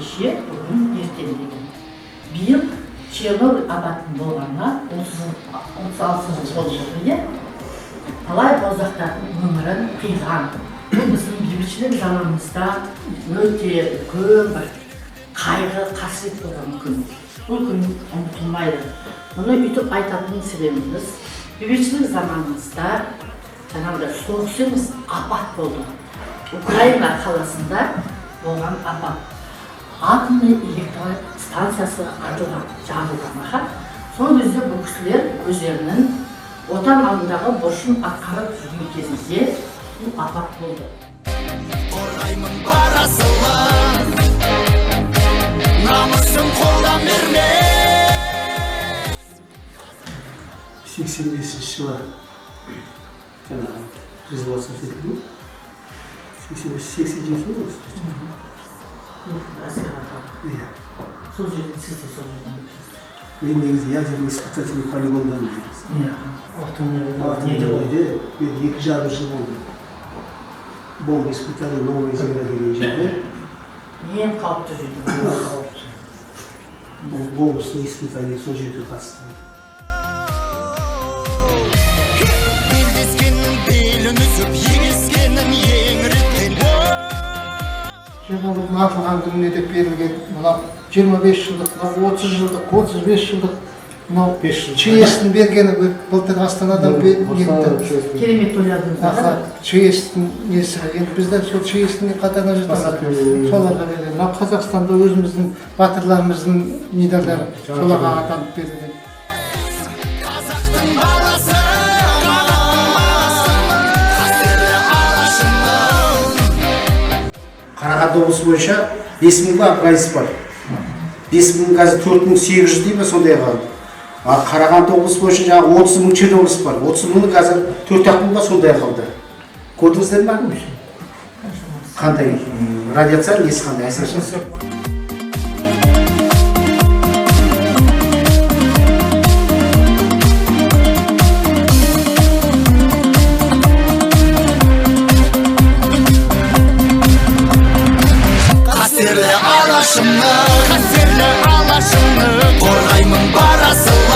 кеше, бүгін, ертең деген. Биыл Чернобыль апатын болғанға 36 жыл болып отыр. Талай бозақтардың өмірін қиған. Бұл біздің бейбітшілік заманымызда өте үлкен бір қайғы, қасірет болған күн. Бұл күн ұмытылмайды. Мұны үйтіп айтатын себебіміз бейбітшілік заманымызда жаңағыдай соғыс емес, апат болды. Украина қаласында болған апат. Атомный электр станциясы жабылған. Сол кезде бұл кісілер өздерінің отан алдындағы борышын атқарып жүрген кезінде бұл апат болды. Қорғаймын барасылан, намысын қолдан берме. 85 жылы жаңағы резолюция етілді. 87 жыл ғой. Сол жерден сіз де сол жерден. Мен негізі ядерный испытательный полигондан жүрміз. Алтынбойда мен 2,5 жыл болды. Бомба испытания Новая Земля деген жерде. Ең қауіпті жерде. Бомбасының испытания сол жерде қатысты. Белдескеннің белін үзіп, егескеннің еңіреткен. Чернобыльдің атылған күніне деп берілген мына 25 жылдық, 30 жылдық, 35 жылдық мынау ЧС-тің бергені былтыр Астанадан нетті. Керемет ойладыңыз. ЧС-тің несі. Енді біздер сол ЧС-тің қатарына жатамыз. Соларға берген. Мына Қазақстанда өзіміздің батырларымыздың медальдары соларға атанып берілген. Қазақтың баласы, Қарағанды облысы бойынша 5000-ға афганист бар. 5000 қазір 4800 деймін сондай қалды. Ал Қарағанды облысы бойынша жаңағы 30.000 чернобыльц бар. 30.000 қазір 4-ақ сондай қалды. Көрдіңіздер ме? Қандай радиация несі қандай әсіресе? қасерлі алашымны, қорғаймын барасылан.